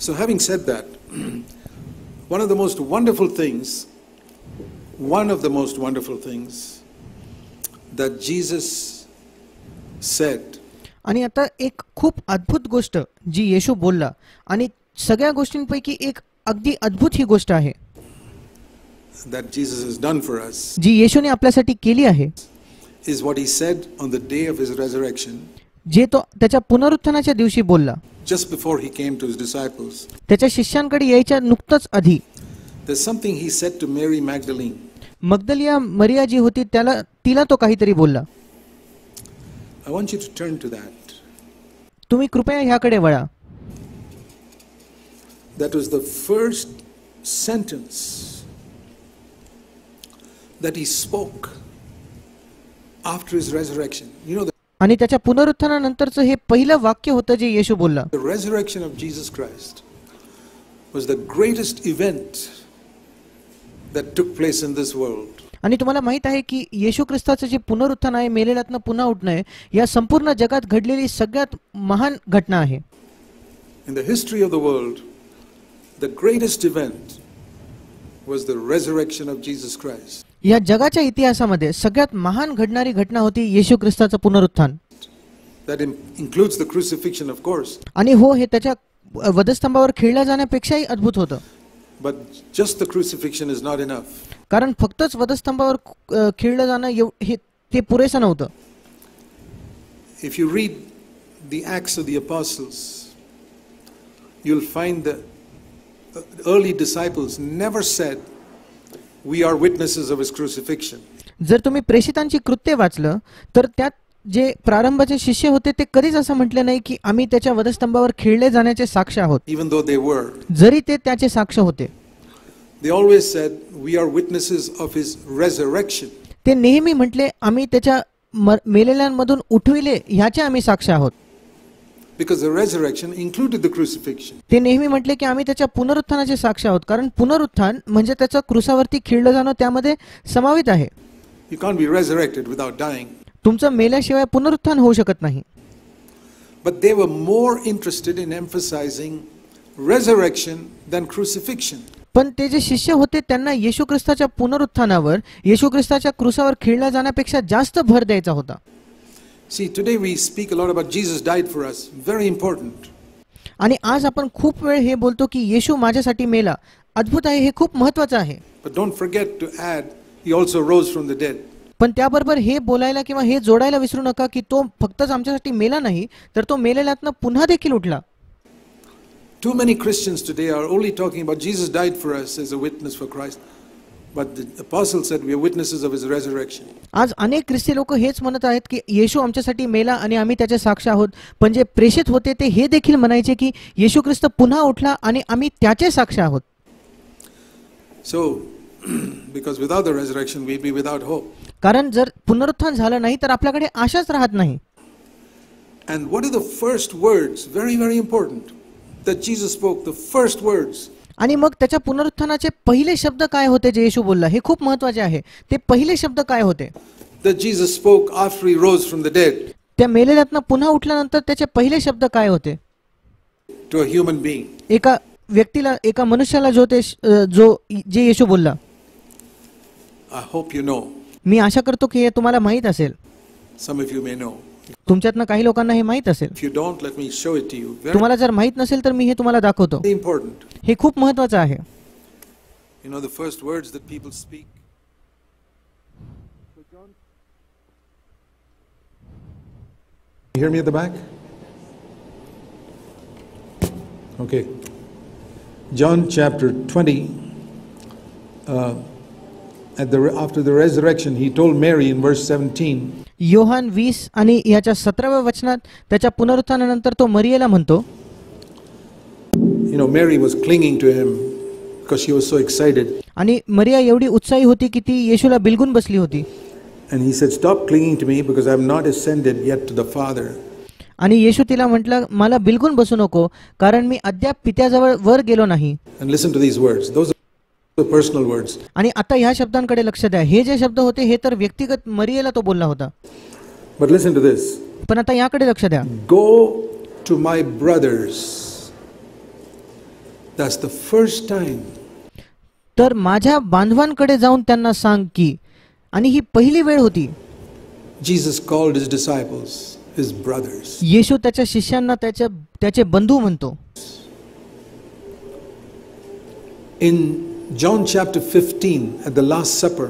So having said that, one of the most wonderful things that Jesus said, आणि आता एक खूप अद्भुत गोष्ट जी येशू बोलला आणि सगळ्या गोष्टींपैकी एक अगदी अद्भुत ही गोष्ट आहे that Jesus has done for us, जी येशूने आपल्यासाठी केली आहे, is what he said on the day of his resurrection, जे तो त्याच्या पुनरुत्थानाच्या दिवशी बोलला, just before he came to his disciples. त्याच्या शिष्यांकडे यायच्या नुकतंच आधी. There's something he said to Mary Magdalene. Magdalia मरिया जी होती तिला तो काहीतरी बोलला. I want you to turn to that. तुम्ही कृपया ह्याकडे वळा. That was the first sentence that he spoke after his resurrection. You know, आणि त्याच्या पुनरुत्थानानंतरचं हे पहिलं वाक्य होतं जे येशू बोलला. the resurrection of Jesus Christ was the greatest event that took place in this world. आणि तुम्हाला माहित आहे की येशू ख्रिस्ताचं जे पुनरुत्थान आहे, मेलेल्यातनं पुन्हा उठणं आहे, या संपूर्ण जगात घडलेली सगळ्यात महान घटना आहे. In the history of the world, the greatest event was the resurrection of Jesus Christ. या जगाच्या इतिहासामध्ये सगळ्यात महान घडणारी घटना होती येशू ख्रिस्ताचं पुनरुत्थान. That includes the crucifixion, of course. आणि हो, हे त्याच्या वधस्तंभावर खिळल्या जाण्यापेक्षाही अद्भुत होतं. But just the crucifixion is not enough. कारण फक्तच वधस्तंभावर खिळलं जाणं हे पुरेसं नव्हतं. If you read the Acts of the Apostles, you'll find the early disciples never said, "We are witnesses of his crucifixion." जर तुम्ही प्रेषितांची कृत्ये वाचलं तर त्यात जे प्रारंभाचे शिष्य होते ते कधीच असं म्हटले नाही की आम्ही त्याच्या वधस्तंभावर खिळले जाण्याचे साक्ष आहोत. Even though they were, जरी ते त्याचे साक्ष होते, they always said, "We are witnesses of his resurrection." ते नेहमी म्हटले आम्ही त्याच्या मेलेल्यांमधून उठविले ह्याचे आम्ही साक्ष आहोत. Because the resurrection included the crucifixion. ते नेहमी म्हटले की आम्ही त्याच्या पुनरुत्थानाचे साक्ष आहोत, कारण पुनरुत्थान म्हणजे त्याचं क्रूसावरती खिळलं जाणं त्यामध्ये समावित आहे. You can't be resurrected without dying. तुमचं मेल्याशिवाय पुनरुत्थान होऊ शकत नाही. But they were more interested in emphasizing resurrection than crucifixion. पण ते जे शिष्य होते त्यांना येशू ख्रिस्ताच्या पुनरुत्थानावर, येशू ख्रिस्ताच्या क्रूसावर खिळल्या जाण्यापेक्षा जास्त भर द्यायचा होता. See, today we speak a lot about Jesus died for us. Very important. आणि आज आपण खूप वेळ हे बोलतो की येशू माझ्यासाठी मेला. अद्भुत आहे, हे खूप महत्त्वाचं आहे. But don't forget to add, he also rose from the dead. पण त्याबरोबर हे बोलायला किंवा हे जोडायला विसरू नका की तो फक्तच आमच्यासाठी मेला नाही, तर तो मेलेल्यातनं पुन्हा देखील उठला. Too many Christians today are only talking about Jesus died for us as a witness for Christ. But the apostle said we are witnesses of his resurrection. आज अनेक ख्रिस्ती लोक हेच म्हणत आहेत की येशू आमच्यासाठी मेला आणि आम्ही त्याचे साक्ष आहोत. पण जे प्रेषित होते ते हे देखील म्हणायचे की येशू ख्रिस्त पुन्हा उठला आणि आम्ही त्याचे साक्ष आहोत. So because without the resurrection we'd be without hope. कारण जर पुनरुत्थान झालं नाही तर आपल्याकडे आशाच राहत नाही. And what are the first words, very very important, that Jesus spoke, the first words? आणि मग त्याच्या पुनरुत्थानाचे पहिले शब्द काय होते जे येशू बोलला, हे खूप महत्त्वाचे आहे. ते पहिले शब्द काय होते? That Jesus spoke after he rose from the dead. त्या मेलेल्यातनं पुन्हा उठल्यानंतर त्याचे पहिले शब्द काय होते? To a human being. एका व्यक्तीला, एका मनुष्याला जे येशू बोलला. I hope you know. मी आशा करतो की हे तुम्हाला माहित असेल. Some of you may know. तुमच्यातनं काही लोकांना हे माहित असेल. If you don't, let me show it to you. तुम्हाला जर माहित नसेल तर मी हे तुम्हाला दाखवतो. Very important. हे खूप महत्त्वाचं आहे. You know the first words that people speak. You hear me at the back? Okay. John chapter 20. After the resurrection, he told Mary in verse 17. Yohan 20 आणि याच्या 17व्या वचनात त्याच्या पुनरुत्थानानंतर तो मरियेला म्हणतो. You know, Mary was clinging to him because she was so excited. आणि मरिया एवढी उत्साही होती की ती येशूला बिलगून बसली होती. And he said, "Stop clinging to me because I have not ascended yet to the Father." आणि येशू तिला म्हटलं, मला बिलगून बसू नको, कारण मी अद्याप पित्याजवळ वर गेलो नाही. And listen to these words. Those are the personal words. आणि आता ह्या शब्दांकडे लक्ष द्या. हे जे शब्द होते हे तर व्यक्तिगत मरियेला तो बोलला होता. But listen to this. पण आता याकडे लक्ष द्या. Go to my brothers That's the first time तर माझ्या बांधवांकडे जाऊन त्यांना सांग की, आणि ही पहिली वेळ होती Jesus called his disciples his brothers. येशू त्याच्या शिष्यांना त्याचे बंधू म्हणतो. In John chapter 15, at the Last Supper,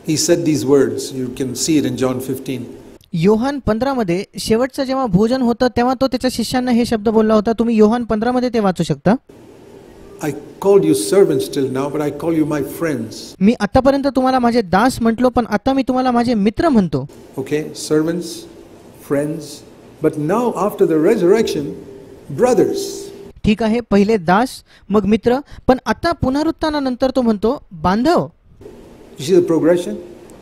he said these words. You can see it in John 15. Yohan 15 मध्ये शेवटचं जेव्हा भोजन होतं तेव्हा तो त्याच्या शिष्यांना हे शब्द बोलला होता. तुम्ही योहान 15 मध्ये ते वाचू शकता. I called you servants till now, but I call you my friends. मी आतापर्यंत तुम्हाला माझे दास म्हटलो, पण आता मी तुम्हाला माझे मित्र म्हणतो. Okay, servants, friends, but now after the resurrection, brothers. ठीक आहे, पहिले दास मग मित्र, पण आता पुनरुत्थानानंतर तो म्हणतो बांधव. You see the progression?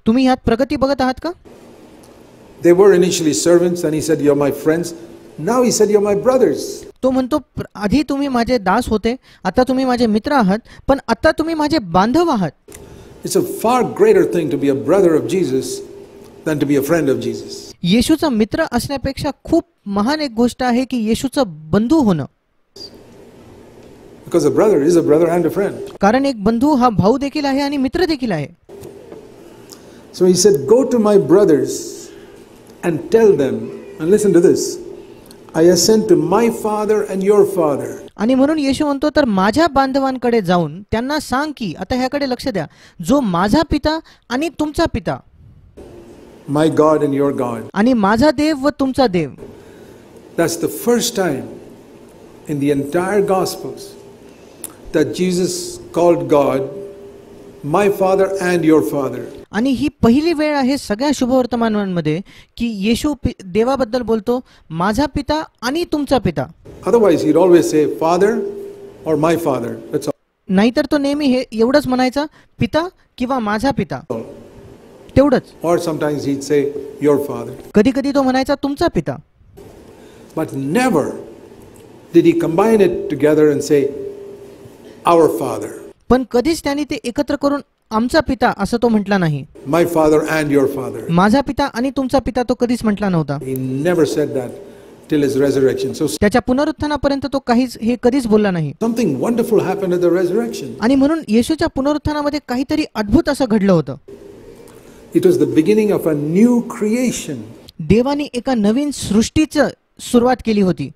तुम्ही यात प्रगती बघत आहात का? They were initially servants and he said you're my friends. Now he said you're my brothers. तो म्हणतो आधी तुम्ही माझे दास होते, आता तुम्ही माझे मित्र आहात, पण आता तुम्ही माझे बांधव आहात. It's a far greater thing to be a brother of Jesus than to be a friend of Jesus. येशूचा मित्र असण्यापेक्षा खूप महान एक गोष्ट आहे की येशूचा बंधू होणं. Because a brother is a brother and a friend. कारण एक बंधू हा भाऊ देखील आहे आणि मित्र देखील आहे. So he said, go to my brothers and tell them, and listen to this, I ascend to my father and your father. आणि म्हणून येशू म्हणतो तर माझ्या बांधवांकडे जाऊन त्यांना सांग की, आता ह्याकडे लक्ष द्या, जो माझा पिता आणि तुमचा पिता, My God and your God. आणि माझा देव व तुमचा देव. That's the first time in the entire Gospels that Jesus called God my father and your father. आणि ही पहिली वेळ आहे सगळ्या शुभवर्तमानांमध्ये की येशू देवाबद्दल बोलतो माझा पिता आणि तुमचा पिता. Otherwise he'd always say father or my father. That's all. नाहीतर तो नेहमी हे एवढंच म्हणायचा, पिता किंवा माझा पिता, तेवढंच. Or sometimes he'd say your father. कधी कधी तो म्हणायचा तुमचा पिता. But never did he combine it together and say our father. पण कधीच त्यांनी ते एकत्र करून आमचा पिता असं तो म्हटला नाही. My father and your father. माझा पिता आणि तुमचा पिता तो कधीच म्हटला नव्हता. He never said that till his resurrection. So त्याच्या पुनरुत्थानापर्यंत तो काहीच हे कधीच बोलला नाही. something wonderful happened at the resurrection. आणि म्हणून येशूच्या पुनरुत्थानामध्ये काहीतरी अद्भुत असं घडलं होतं. It was the beginning of a new creation. देवाने एका नवीन सृष्टीची सुरुवात केली होती.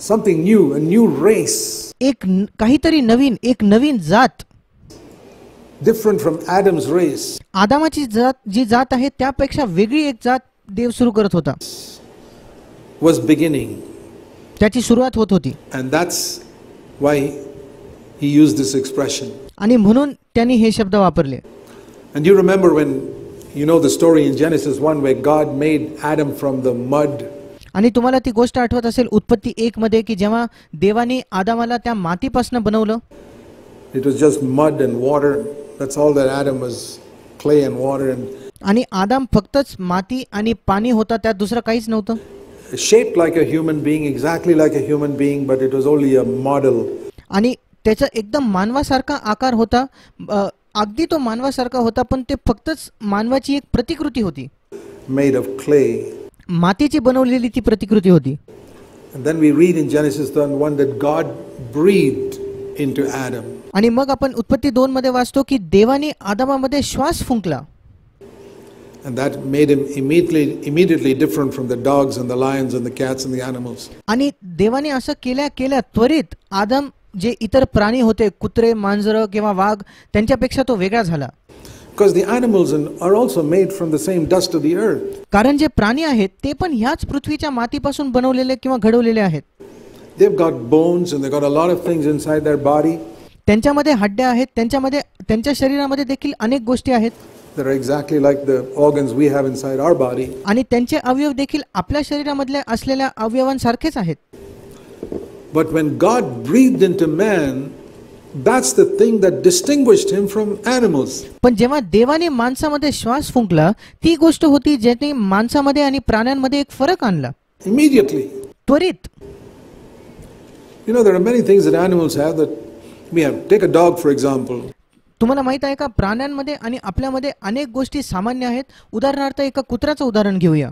Something new, a new race. एक काहीतरी नवीन, एक नवीन जात. Different from Adam's race. आदामाची जात जी जात आहे त्यापेक्षा वेगळी एक जात देव सुरू करत होता. Was beginning. त्याची सुरुवात होत होती. And that's why he used this expression. आणि म्हणून त्यांनी हे शब्द वापरले. And you remember when you know the story in Genesis 1 where God made Adam from the mud. आणि तुम्हाला ती गोष्ट आठवत असेल उत्पत्ती 1 मध्ये की जेव्हा देवाने आदामाला त्या मातीपासून बनवलं. It was just mud and water. That's all that Adam was, clay and water. And आणि आदाम फक्तच माती आणि पाणी होता, त्यात दुसरं काहीच नव्हतं. shaped like a human being, exactly like a human being, but it was only a model. आणि त्याचा एकदम मानवासारखा आकार होता, अगदी तो मानवासारखा होता, पण ते फक्तच मानवाची एक प्रतिकृती होती. Made of clay. मातीची बनवलेली ती प्रतिकृती होती. And then we read in Genesis 1 that God breathed into Adam. आणि मग आपण उत्पत्ती 2 मध्ये वाचतो की देवाने आदामामध्ये श्वास फुंकला. And that made him immediately different from the dogs and the lions and the cats and the animals. आणि देवाने असं केल्या त्वरित आदम जे इतर प्राणी होते, कुत्रे, मांजरं किंवा वाघ, त्यांच्यापेक्षा तो वेगळा झाला. Because the animals are also made from the same dust of the earth. कारण जे प्राणी आहेत ते पण ह्याच पृथ्वीच्या मातीपासून बनवलेले किंवा घडवलेले आहेत. They've got bones and they've got a lot of things inside their body. त्यांच्यामध्ये हड्ड्या आहेत, त्यांच्या शरीरामध्ये देखील अनेक गोष्टी आहेत. That are exactly like the organs we have inside our body. आणि त्यांचे अवयव देखील आपल्या शरीरामधल्या असलेल्या अवयवांसारखेच आहेत. But when God breathed into man, that's the thing that distinguished him from animals. पण जेव्हा देवाने माणसामध्ये श्वास फुंकला, ती गोष्ट होती ज्याने माणसामध्ये आणि प्राण्यांमध्ये एक फरक आणला. Immediately. त्वरित. You know, there are many things that animals have that we have. Take a dog, for example. तुम्हाला माहित आहे का, प्राण्यांमध्ये आणि आपल्यामध्ये अनेक गोष्टी सामान्य आहेत. उदाहरणार्थ एका कुत्र्याचं उदाहरण घेऊया.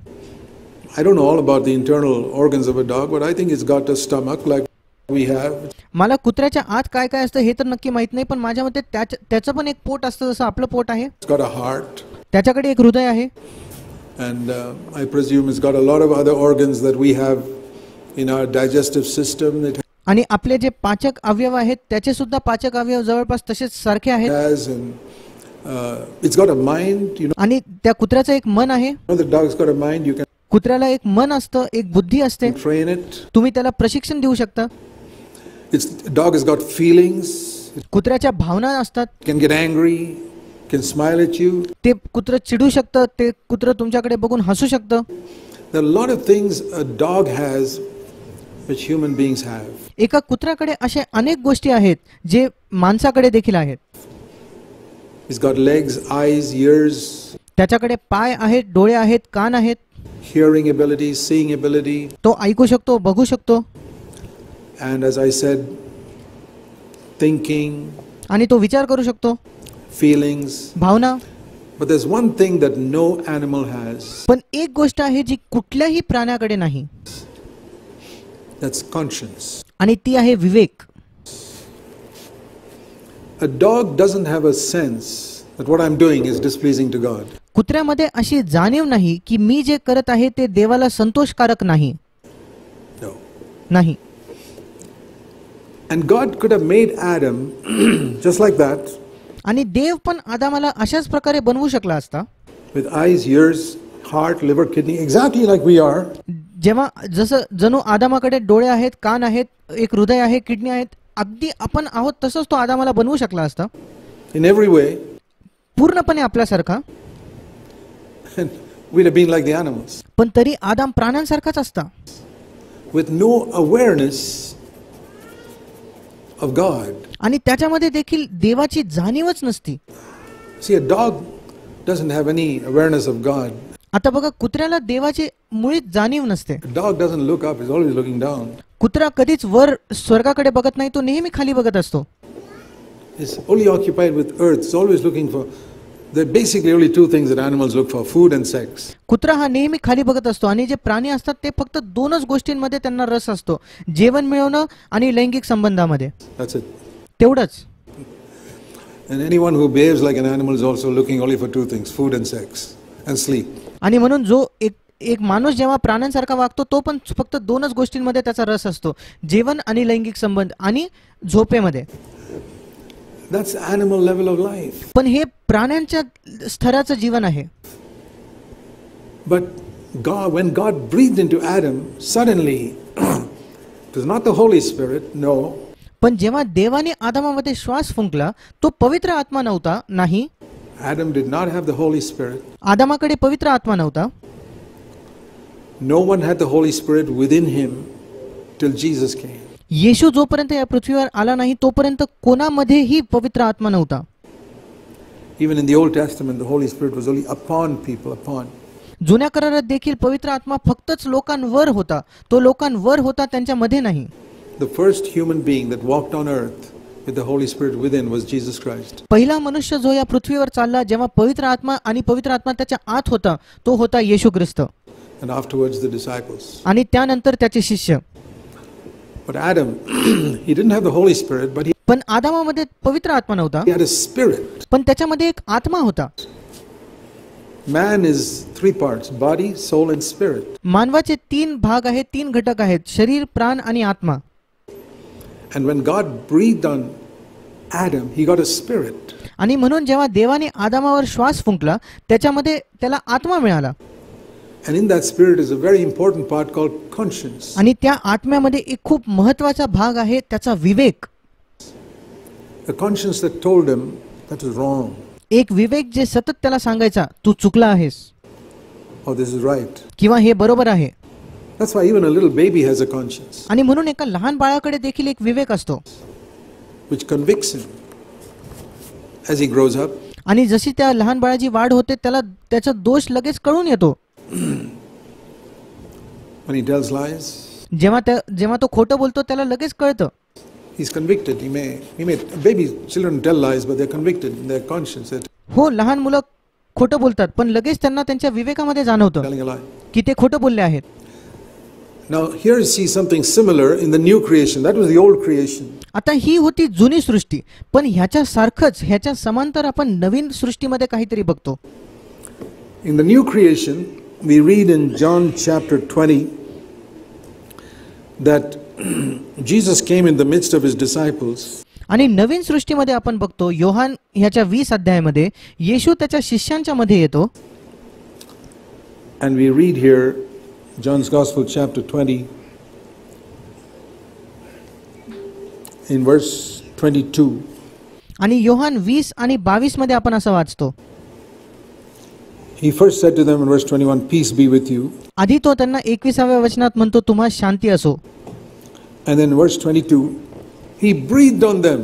I don't know all about the internal organs of a dog, but I think it's got a stomach like we have. मला कुत्र्याच्या आत काय काय असतं हे तर नक्की माहित नाही, पण माझ्या मते त्याचं पण एक पोट असतं जसं आपलं पोट आहे. It's got a heart. त्याच्याकडे एक हृदय आहे. And I presume it's got a lot of other organs that we have in our digestive system. It आणि आपले जे पाचक अवयव आहेत त्याचे सुद्धा पाचक अवयव जवळपास तसेच सारखे आहेत. has, and it's got a mind. आणि त्या कुत्र्याचं एक मन आहे. The dog's got a mind. You can कुत्र्याला एक मन असतं, एक बुद्धी असते. train it. तुम्ही त्याला प्रशिक्षण देऊ शकता. Dog has got feelings. कुत्र्याच्या भावना असतात. Can get angry. Can smile at you. ते कुत्र चिडू शकतं, ते कुत्र तुमच्याकडे बघून हसू शकतं. There are a lot of things a dog has which human beings have. एका कुत्र्याकडे अशा अनेक गोष्टी आहेत जे माणसाकडे देखील आहेत. He's got legs, eyes, ears, त्याच्याकडे पाय आहेत, डोळे आहेत, कान आहेत. hearing ability, seeing ability. तो ऐकू शकतो, बघू शकतो. And as I said, thinking, आणि तो विचार करू शकतो, feelings. Bhavana. But there's one thing that no animal has. पण एक गोष्ट आहे जी कुठल्याही प्राण्याकडे नाही. That's conscience. आणि ती आहे विवेक. A dog doesn't have a sense that what I'm doing is displeasing to God. कुत्र्यामध्ये अशी जाणीव नाही की मी जे करत आहे ते देवाला संतोषकारक नाही. No. नाही. And God could have made Adam just like that. आणि देव पण आदामाला अशाच प्रकारे बनवू शकला असता. With eyes, ears, heart, liver, kidney, exactly like we are. जेव्हा जसं जणू आदामाकडे डोळे आहेत, कान आहेत, एक हृदय आहे, किडनी आहेत, अगदी आपण आहोत तसंच तो आदामाला बनवू शकला असता. In every way. पूर्णपणे आपल्यासारखा. And we'd have been like the animals. पण तरी आदाम प्राण्यांसारखाच असता. With no awareness of God. आणि त्याच्यामध्ये देखील देवाची जाणीवच नसती. See, a dog doesn't have any awareness of God. आता बघा, कुत्र्याला देवाची मुळीच जाणीव नसते. A dog doesn't look up, he's always looking down. कुत्रा कधीच वर स्वर्गाकडे बघत नाही, तो नेहमी खाली बघत असतो. It's only occupied with earth, it's always looking for. There are basically only two things that animals look for: food and sex. कुत्रा हा नेहमी खाली बघत असतो आणि जे प्राणी असतात ते फक्त दोनच गोष्टींमध्ये त्यांना रस असतो, जेवण मिळवणं आणि लैंगिक संबंधामध्ये. That's it. तेवढंच. And anyone who behaves like an animal is also looking only for two things: food and sex and sleep. आणि म्हणून जो एक माणूस जेव्हा प्राण्यांसारखा वागतो तो पण फक्त दोनच गोष्टींमध्ये त्याचा रस असतो, जेवण आणि लैंगिक संबंध आणि झोपेमध्ये. That's animal level of life. पण हे प्राण्यांच्या स्तराचं जीवन आहे. But when God breathed into Adam, suddenly it was not the Holy Spirit, no. पण जेव्हा देवाने आदामामध्ये श्वास फुंकला, तो पवित्र आत्मा नव्हता. नाही. Adam did not have the Holy Spirit. आदामाकडे पवित्र आत्मा नव्हता. No one had the Holy Spirit within him till Jesus came. येशू जोपर्यंत या पृथ्वीवर आला नाही तोपर्यंत कोणामध्येही पवित्र आत्मा नव्हता. Even in the Old Testament, the Holy Spirit was only upon people, upon. जुन्या करारात देखील पवित्र आत्मा फक्तच लोकांवर होता. तो लोकांवर होता, त्यांच्यामध्ये नाही. The first human being that walked on earth with the Holy Spirit within was Jesus Christ. पहिला मनुष्य जो या पृथ्वीवर चालला जेव्हा पवित्र आत्मा आणि पवित्र आत्मा त्याच्या आत होता, तो होता येशू ख्रिस्त. And afterwards the disciples. आणि त्यानंतर त्याचे शिष्य. But Adam, he didn't have the Holy Spirit, but पण आदामामध्ये पवित्र आत्मा नव्हता. he had a spirit. पण त्याच्यामध्ये एक आत्मा होता. Man is three parts: body, soul, and spirit. मानवाचे 3 भाग आहेत, 3 घटक आहेत: शरीर, प्राण आणि आत्मा. And when God breathed on Adam, he got a spirit. आणि म्हणून जेव्हा देवाने आदामावर श्वास फुंकला, त्याच्यामध्ये त्याला आत्मा मिळाला. And in that spirit is a very important part called conscience. आणि त्या आत्म्यामध्ये एक खूप महत्त्वाचा भाग आहे, त्याचा विवेक. A conscience that told him that is wrong. एक विवेक जे सतत त्याला सांगायचा, तू चुकला आहेस. Oh, this is right. किंवा हे बरोबर आहे. That's why even a little baby has a conscience. आणि म्हणून एका लहान बाळाकडे देखील एक विवेक असतो. Which convicts him as he grows up. आणि जशी त्या लहान बाळाची वाढ होते त्याला त्याचा दोष लगेच कळून येतो. When he tells lies, जेव्हा तो खोटं बोलतो त्याला लगेच कळतं. he's convicted. He may baby children tell lies, but they're convicted in their conscience. हो, लहान मुलं खोटं बोलतात, पण लगेच त्यांना त्यांच्या विवेकामध्ये जाणवतं telling a lie. की ते खोटं बोलले आहेत. Now here you see something similar in the new creation. That was the old creation. आता ही होती जुनी सृष्टी, पण ह्याच्या सारखंच ह्याच्या समांतर आपण नवीन सृष्टीमध्ये काहीतरी बघतो. In the new creation, we read in John chapter 20 that Jesus came in the midst of his disciples. आणि नवीन सृष्टीमध्ये आपण बघतो योहान ह्याच्या 20 अध्यायामध्ये येशू त्याच्या शिष्यांच्या मध्ये येतो. And we read here John's Gospel chapter 20 in verse 22. आणि योहान 20 आणि 22 मध्ये आपण असं वाचतो. He first said to them in verse 21, peace be with you. आधी तो त्यांना 21व्या वचनात म्हणतो तुम्हा शांती असो. And then in verse 22, he breathed on them.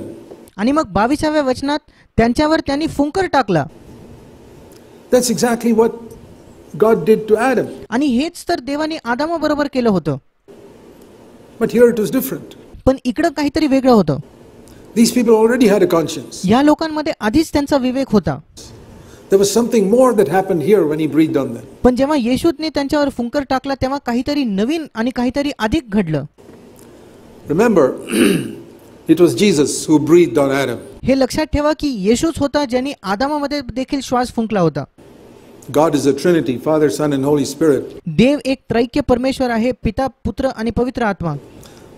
आणि मग 22व्या वचनात त्यांच्यावर त्यांनी फुंकर टाकला. That's exactly what God did to Adam. आणि हेच तर देवाने आदामाबरोबर केलं होतं. But here it was different. पण इकडं काहीतरी वेगळं होतं. These people already had a conscience. या लोकांमध्ये आधीच त्यांचा विवेक होता. There was something more that happened here when he breathed on them. पण जेव्हा येशूने त्यांच्यावर फुंकर टाकला तेव्हा काहीतरी नवीन आणि काहीतरी अधिक घडलं. Remember, it was Jesus who breathed on Adam. हे लक्षात ठेवा की येशूच होता ज्यांनी आदामामध्ये देखील श्वास फुंकला होता. God is a Trinity, Father, Son and Holy Spirit. देव एक त्रैक्य परमेश्वर आहे, पिता, पुत्र आणि पवित्र आत्मा.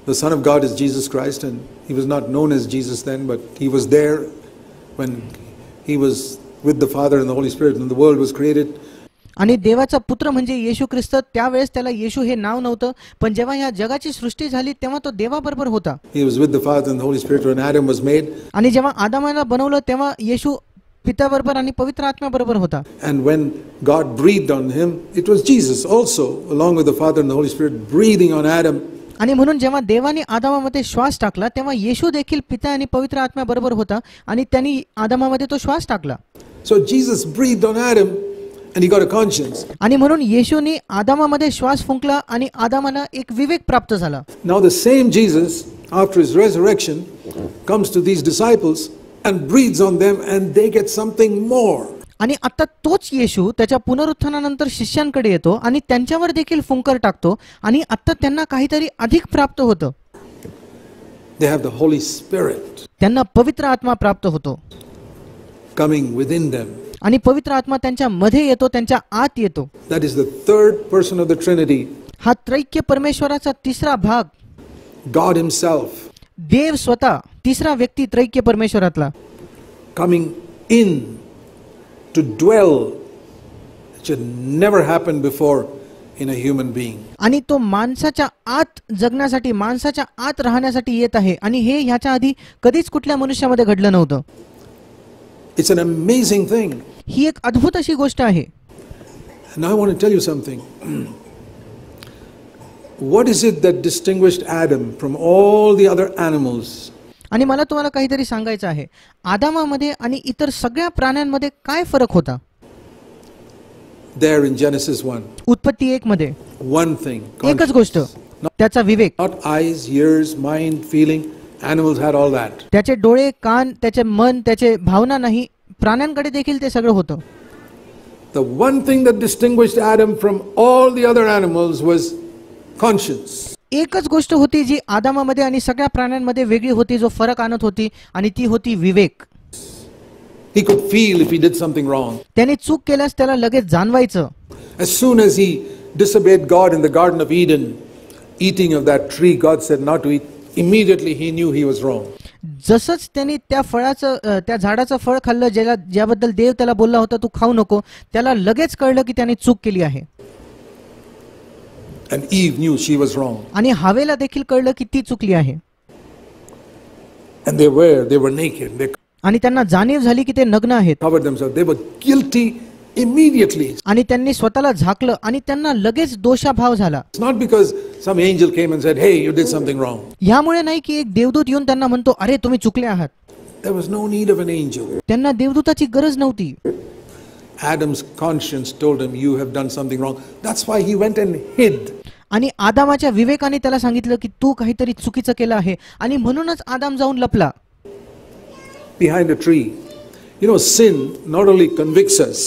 The Son of God is Jesus Christ, and he was not known as Jesus then, but he was there when he was with the Father and the Holy Spirit when the world was created. आणि देवाचा पुत्र म्हणजे येशू ख्रिस्त, त्यावेळेस त्याला येशू हे नाव नव्हतं, पण जेव्हा या जगाची सृष्टी झाली तेव्हा तो देवाबरोबर होता. He was with the Father and the Holy Spirit when Adam was made. आणि जेव्हा आदामाला बनवलं तेव्हा येशू पित्याबरोबर आणि पवित्र आत्म्याबरोबर होता. And when God breathed on him, it was Jesus also, along with the Father and the Holy Spirit, breathing on Adam. आणि म्हणून जेव्हा देवाने आदामामध्ये श्वास टाकला तेव्हा येशू देखील पिता आणि पवित्र आत्म्याबरोबर होता आणि त्यांनी आदामामध्ये तो श्वास टाकला. So Jesus breathed on Adam and he got a conscience. आणि म्हणून येशूने आदामामध्ये श्वास फुंकला आणि आदामाला एक विवेक प्राप्त झाला. Now the same Jesus, after his resurrection, comes to these disciples and breathes on them and they get something more. आणि आता तोच येशू त्याच्या पुनरुत्थानानंतर शिष्यांकडे येतो आणि त्यांच्यावर देखील फुंकर टाकतो आणि आता त्यांना काहीतरी अधिक प्राप्त होतं. They have the Holy Spirit त्यांना पवित्र आत्मा प्राप्त होतो. coming within them. आणि पवित्र आत्मा त्यांच्या मध्ये येतो, त्यांच्या आत येतो. That is the third person of the Trinity. हा त्रैक्य परमेश्वराचा तिसरा भाग, God himself देव स्वतः, तिसरा व्यक्ती त्रैक्य परमेश्वरातला, coming in to dwell. It should never happen before in a human being. आणि तो माणसाच्या आत जगण्यासाठी, माणसाच्या आत राहण्यासाठी येत आहे आणि हे ह्याच्या आधी कधीच कुठल्या मनुष्यामध्ये घडलं नव्हतं. It's an amazing thing. ही एक अद्भुत अशी गोष्ट आहे. Now I want to tell you something. What is it that distinguished Adam from all the other animals? आणि मला तुम्हाला काहीतरी सांगायचं आहे. आदामामध्ये आणि इतर सगळ्या प्राण्यांमध्ये काय फरक होता? There in Genesis 1. उत्पत्ती 1 मध्ये One thing. एकच गोष्ट, त्याचा विवेक. Not eyes, ears, mind, feeling. Animals had all that. त्याचे डोळे, कान, त्याचे मन, त्याचे भावना नाही. प्राण्यांकडे देखील ते सगळं होतं. The one thing that distinguished Adam from all the other animals was conscience. एकच गोष्ट होती जी आदामामध्ये आणि सगळ्या प्राण्यांमध्ये वेगळी होती, जो फरक आणत होती, आणि ती होती विवेक. He could feel if he did something wrong. त्याने चूक केल्यास त्याला लगेच जाणवायचं. As soon as he disobeyed God in the Garden of Eden, eating of that tree God said not to eat, immediately he knew he was wrong. जसंच त्यांनी त्या झाडाचं फळ खाल्लं ज्याबद्दल देव त्याला बोलला होता तू खाऊ नको, त्याला लगेच कळलं की त्याने चूक केली आहे. And Eve knew she was wrong. आणि हवेला देखील कळलं की ती चुकली आहे. And they were naked. They आणि त्यांना जाणीव झाली की ते नग्न आहेत. covered themselves. They were guilty immediately. आणि त्यांनी स्वतःला झाकलं आणि त्यांना लगेच दोषाभाव झाला. It's not because some angel came and said, "Hey, you did something wrong." यामुळे नाही की एक देवदूत येऊन त्यांना म्हणतो अरे तुम्ही चुकले आहात. There was no need of an angel. त्यांना देवदूताची गरज नव्हती. Adam's conscience told him, "You have done something wrong." That's why he went and hid. आणि आदामाच्या विवेकाने त्याला सांगितलं की तू काहीतरी चुकीचं केलं आहे आणि म्हणूनच आदाम जाऊन लपला. Behind a tree. You know, sin not only convicts us,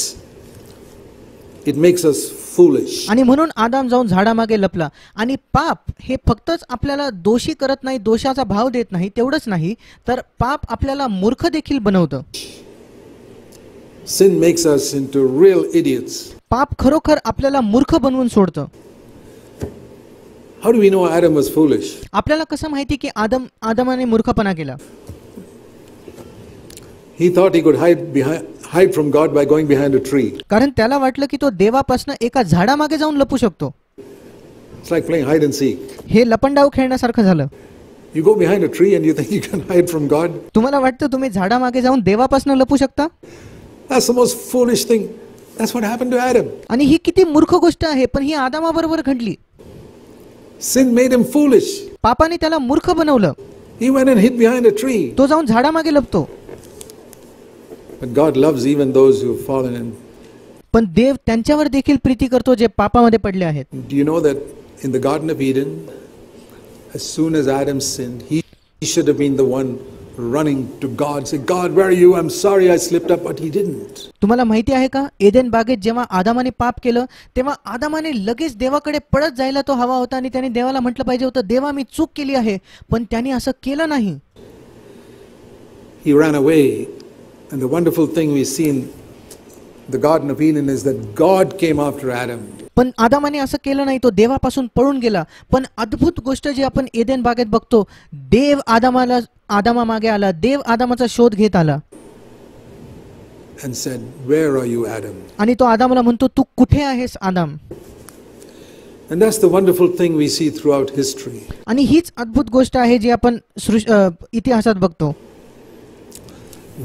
it makes us foolish. आणि म्हणून आदाम जाऊन झाडामागे लपला. आणि पाप हे फक्तच आपल्याला दोषी करत नाही, दोषाचा भाव देत नाही, तेवढंच नाही तर पाप आपल्याला मूर्ख देखील बनवतं. Sin makes us into real idiots. पाप खरोखर आपल्याला मूर्ख बनवून सोडतं. How do we know Adam was foolish? आपल्याला कसं माहिती की आदमाने मूर्खपणा केला? He thought he could hide from God by going behind a tree. कारण त्याला वाटलं की तो देवापासून एका झाडामागे जाऊन लपू शकतो. It's like playing hide and seek. हे लपंडाव खेळण्यासारखं झालं. You go behind a tree and you think you can hide from God? तुम्हाला वाटतं तुम्ही झाडामागे जाऊन देवापासून लपू शकता? That's the most foolish thing. That's what happened to Adam. आणि ही किती मूर्ख गोष्ट आहे, पण ही आदामाबरोबर घडली. Sin made him foolish. पापाने त्याला मूर्ख बनवलं. He went and hid behind a tree. तो जाऊन झाडामागे लपतो. But God loves even those who have fallen in. पण देव त्यांच्यावर देखील प्रीती करतो जे पापामध्ये पडले आहेत. Do you know that in the Garden of Eden, as soon as Adam sinned, he should have been the one running to God, say, God, where are you? I'm sorry I slipped up, but he didn't. तुम्हाला माहिती आहे का, एदेन बागेत जेव्हा आदामाने पाप केलं तेव्हा आदामाने लगेच देवाकडे पळत जायला तो हवा होता आणि त्याने देवाला म्हटलं पाहिजे होतं, देवा मी चूक केली आहे, पण त्याने असं केलं नाही. He ran away. And the wonderful thing we see in the Garden of Eden is that God came after Adam. पण आदामाने असं केलं नाही, तो देवापासून पळून गेला. पण अद्भुत गोष्ट जी आपण एदेन बागेत बघतो, देव आदामामागे आला, देव आदामाचा शोध घेत आला. And said, where are you, Adam? आणि तो आदामाला म्हणतो, तू कुठे आहेस आदाम? And that's the wonderful thing we see throughout history. आणि हीच अद्भुत गोष्ट आहे जी आपण इतिहासात बघतो.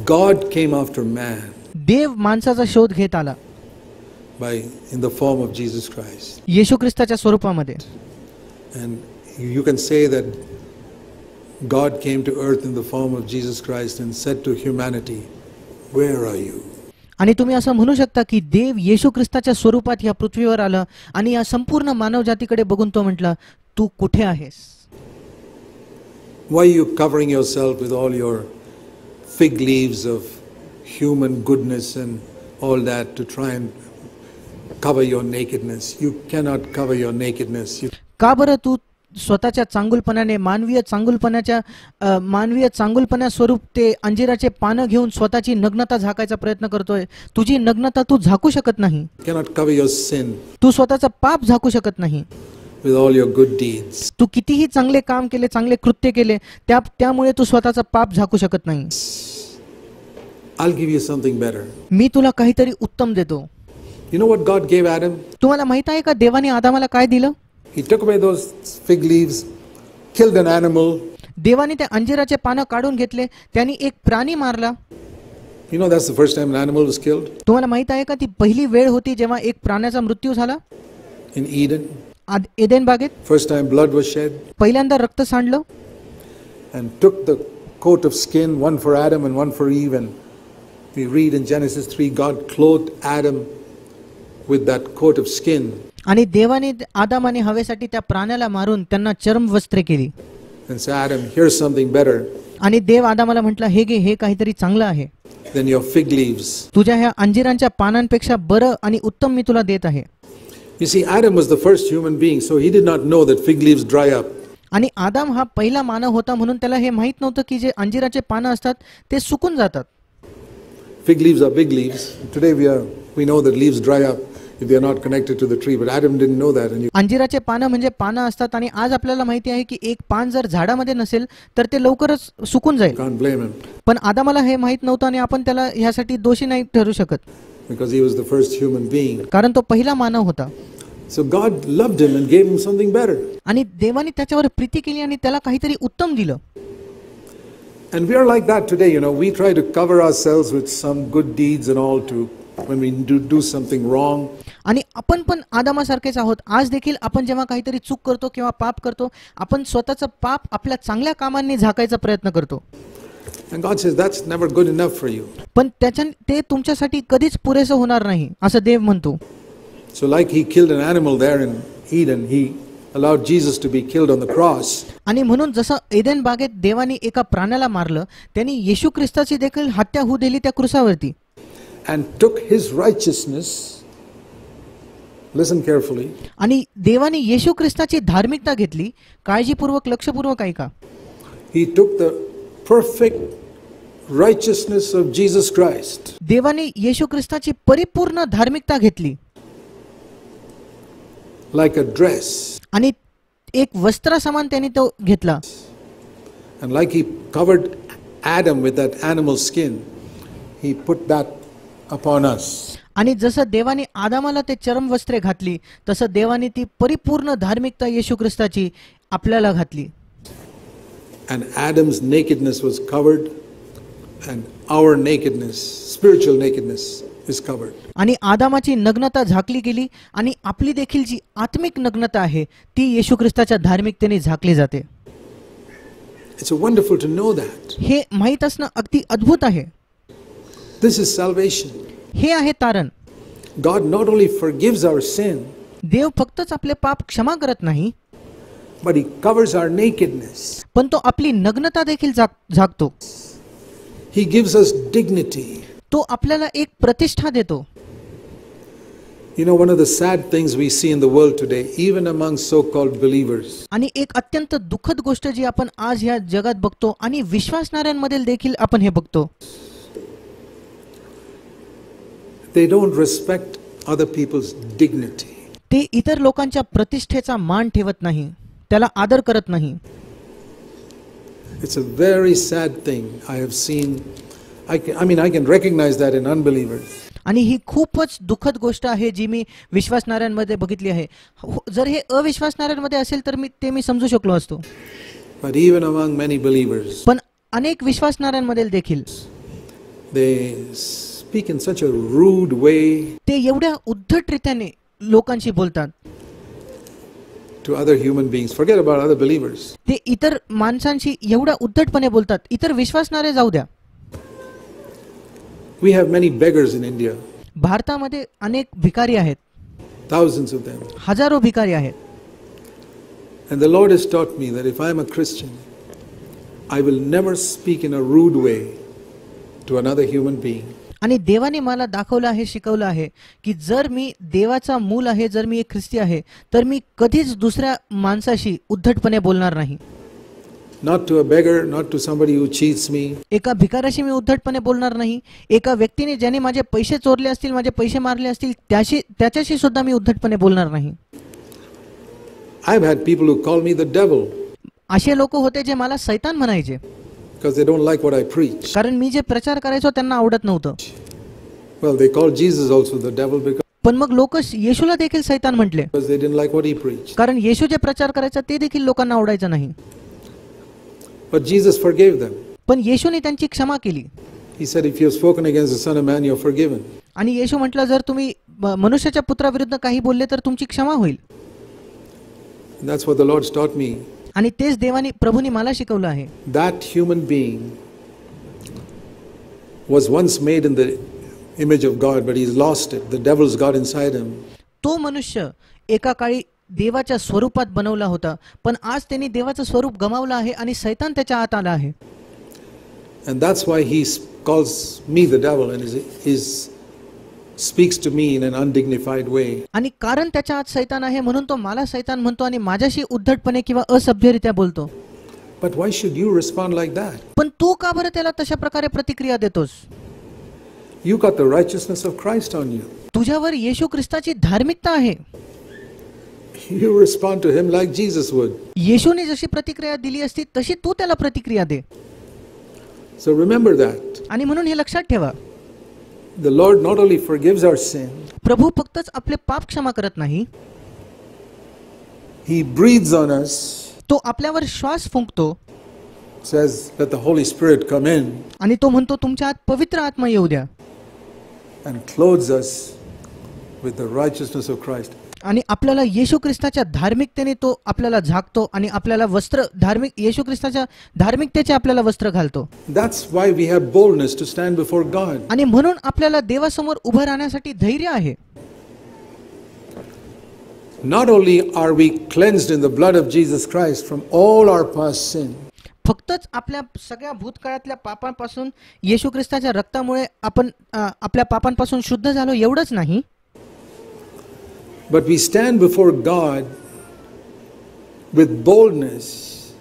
God came after man. देव माणसाचा शोध घेत आला. In the form of Jesus Christ. येशू ख्रिस्ताच्या स्वरूपामध्ये. And you can say that God came to earth in the form of Jesus Christ and said to humanity, where are you? आणि तुम्ही असं म्हणू शकता की देव येशू ख्रिस्ताच्या स्वरूपात या पृथ्वीवर आलं आणि या संपूर्ण मानव जातीकडे बघून तो म्हटला, तू कुठे आहेस? Why are you covering yourself with all your fig leaves of human goodness and all that to try and cover your nakedness? You cannot cover your nakedness. का बरं तू स्वतःच्या चांगुलपणाने मानवीय चांगुलपणा स्वरूप ते अंजिराचे पानं घेऊन स्वतःची नग्नता झाकायचा प्रयत्न करतोय? तुझी नग्नता तू झाकू शकत नाही. You cannot cover your sin. तू स्वतःचं पाप झाकू शकत नाही. With all your good deeds. तू कितीही चांगले काम केले, चांगले कृत्य केले, त्यामुळे तू स्वतःचं पाप झाकू शकत नाही. I'll give you something better. मी तुला काहीतरी उत्तम देतो. You know what God gave Adam? तुम्हाला माहित आहे का देवाने आदामाला काय दिलं? He took away those fig leaves, killed an animal. देवाने त्या अंजिराचे पानं काढून घेतले, त्यांनी एक प्राणी मारला. You know that's the first time an animal was killed? तुम्हाला माहित आहे का ती पहिली वेळ होती जेव्हा एक प्राण्याचा मृत्यू झाला? In Eden. एदेन बागेत. First time blood was shed. पहिल्यांदा रक्त सांडलं. And took the coat of skin, one for Adam and one for Eve. And we read in Genesis 3, God clothed Adam with that coat of skin. आणि देवाने आदामाने हवेसाठी त्या प्राण्याला मारून त्यांना चर्म वस्त्रे केली. And say, Adam, here's something better. आणि देव आदामाला म्हटला, हे घे, हे काहीतरी चांगलं आहे. Than your fig leaves. तुझ्या ह्या अंजिरांच्या पानांपेक्षा बरं आणि उत्तम मी तुला देत आहे. You see, Adam was the first human being, so he did not know that fig leaves dry up. आणि आदाम हा पहिला मानव होता म्हणून त्याला हे माहित नव्हतं की जे अंजिराचे पानं असतात ते सुकून जातात. Fig leaves are big leaves. Today we know that leaves dry up if they are not connected to the tree, but Adam didn't know that. अंजिराचे पानं म्हणजे पानं असतात आणि आज आपल्याला माहिती आहे की एक पान जर झाडामध्ये नसेल तर ते लवकरच सुकून जाईल. Can't blame him. पण आदामाला हे माहित नव्हतं आणि आपण त्याला ह्यासाठी दोषी नाही ठरू शकत. Because he was the first human being. कारण तो पहिला मानव होता. So God loved him and gave him something better. आणि देवाने त्याच्यावर प्रीती केली आणि त्याला काहीतरी उत्तम दिलं. And we are like that today, you know, we try to cover ourselves with some good deeds and all to when we do something wrong. आणि आपण पण आदामासारखेच आहोत. आज देखील आपण जेव्हा काहीतरी चूक करतो किंवा पाप करतो, आपण स्वतःचं पाप आपल्या चांगल्या कामांनी झाकायचा प्रयत्न करतो. And God says that's never good enough for you. पण ते तुमच्यासाठी कधीच पुरेसं होणार नाही असं देव म्हणतो. So like he killed an animal there in Eden, he allowed Jesus to be killed on the cross. आणि म्हणून जसं एदेन बागेत देवाने एका प्राण्याला मारलं, त्यांनी येशू ख्रिस्ताची देखील हत्या होऊ दिली त्या क्रुसावरती. And took his righteousness Listen carefully. आणि देवाने येशू ख्रिस्ताची धार्मिकता घेतली. काळजीपूर्वक लक्षपूर्वक ऐका. He took the perfect righteousness of Jesus Christ. देवाने येशू ख्रिस्ताची परिपूर्ण धार्मिकता घेतली. Like a dress. आणि एक वस्त्रासमान त्यांनी तो घेतला. And like he covered Adam with that animal skin, he put that upon us. आणि जसं देवाने आदामाला ते चरम वस्त्रे घातली, तसं देवाने ती परिपूर्ण धार्मिकता येशू ख्रिस्ताची आपल्याला घातली. And Adam's nakedness was covered, and our nakedness, spiritual nakedness, is covered. आणि आदामाची नग्नता झाकली गेली आणि आपली देखील जी आत्मिक नग्नता आहे ती येशू ख्रिस्ताच्या धार्मिकतेने झाकली जाते. It's a wonderful to know that. हे माहीत असणं अगदी अद्भुत आहे. This is salvation. हे आहे तारण. God not only forgives our sin, देव फक्तच आपले पाप क्षमा करत नाही, but he covers our nakedness. पण तो आपली नग्नता देखील झाकतो. He gives us dignity. तो आपल्याला एक प्रतिष्ठा देतो. You know, one of the sad things we see in the world today, even among so-called believers, आणि एक अत्यंत दुःखद गोष्ट जी आपण आज ह्या जगात बघतो आणि विश्वासणाऱ्यांमध्ये देखील आपण हे बघतो, they don't respect other people's dignity. ते इतर लोकांच्या प्रतिष्ठेचा मान ठेवत नाही, त्याला आदर करत नाही. It's a very sad thing. I have seen, I can recognize that in unbelievers. आणि ही खूपच दुःखद गोष्ट आहे जी मी विश्वासणाऱ्यांमध्ये बघितली आहे. जर हे अविश्वासणाऱ्यांमध्ये असेल तर मी समजू शकलो असतो. But even among many believers, पण अनेक विश्वासणाऱ्यांमध्ये देखील they speak in such a rude way ते एवढ्या उद्धटरीत्याने लोकांशी बोलतात. to other human beings. Forget about other believers. ते इतर माणसांशी एवढ्या उद्धटपणे बोलतात. इतर विश्वासणारे जाऊ द्या. We have many beggars in India. भारतामध्ये अनेक भिकारी आहेत. Thousands of them. हजारो भिकारी आहेत. And the Lord has taught me that if I am a Christian, I will never speak in a rude way to another human being. आणि देवाने मला दाखवलं आहे, शिकवलं आहे की जर मी देवाचा मूल आहे, जर मी एक ख्रिस्ती आहे, तर मी कधीच दुसऱ्या माणसाशी उद्धटपणे बोलणार नाही. Not to a beggar, not to somebody who cheats me. एका भिकाऱ्याशी मी उद्धटपणे बोलणार नाही. एका व्यक्तीने ज्याने माझे पैसे चोरले असतील, माझे पैसे मारले असतील, त्याच्याशी सुद्धा मी उद्धटपणे बोलणार नाही. I've had people who call me the devil असे लोक होते जे मला सैतान म्हणायचे, because they don't like what I preach. कारण मी जे प्रचार करायचो त्यांना आवडत नव्हतं. Well, they called Jesus also the devil because पण मग लोक येशूला देखील सैतान म्हटले, they didn't like what he preached. कारण येशू जे प्रचार करायचा ते देखील लोकांना आवडायचं नाही. But Jesus forgave them. पण येशूने त्यांची क्षमा केली. He said, if you have spoken against the Son of Man, you're forgiven. आणि येशू म्हटलं, जर तुम्ही मनुष्याच्या पुत्राविरुद्ध काही बोलले तर तुमची क्षमा होईल. And that's what the Lord's taught me. आणि तेच देवानी प्रभूनी मला शिकवलं आहे. That human being was once made in the image of God, but he's lost it. The devil's got inside him. तो मनुष्य एका काळी देवाच्या स्वरूपात बनवला होता, पण आज त्यांनी देवाचं स्वरूप गमावलं आहे आणि सैतान त्याच्या आत आला आहे. And that's why he calls me the devil and speaks to me in an undignified way. आणि कारण त्याच्या आत सैतान आहे म्हणून तो मला सैतान म्हणतो आणि माझ्याशी उद्धटपणे किंवा असभ्यरित्या बोलतो. But why should you respond like that? पण तू का बरं त्याला तशा प्रकारे प्रतिक्रिया देतोस? You got the righteousness of Christ on you. तुझ्यावर येशू ख्रिस्ताची धार्मिकता आहे. You respond to him like Jesus would. येशूने जशी प्रतिक्रिया दिली असती तशी तू त्याला प्रतिक्रिया दे. So remember that. आणि म्हणून हे लक्षात ठेवा, The Lord not only forgives our sin, प्रभू फक्तच आपले पाप क्षमा करत नाही, he breathes on us, तो आपल्यावर श्वास फुंकतो, says let the Holy Spirit come in, आणि तो म्हणतो तुमच्या आत पवित्र आत्मा येऊ द्या, and clothes us with the righteousness of Christ. आणि आपल्याला येशू ख्रिस्ताच्या धार्मिकतेने तो आपल्याला झाकतो आणि आपल्याला वस्त्र येशू ख्रिस्ताच्या धार्मिकतेचे आपल्याला वस्त्र घालतो. That's why we have boldness to stand before God. आणि म्हणून आपल्याला देवासमोर उभं राहण्यासाठी धैर्य आहे. Not only are we cleansed in the blood of Jesus Christ from all our past sin, फक्तच आपल्या सगळ्या भूतकाळातल्या पापांपासून येशू ख्रिस्ताच्या रक्तामुळे आपण आपल्या पापांपासून शुद्ध झालो एवढंच नाही, But we stand before God with boldness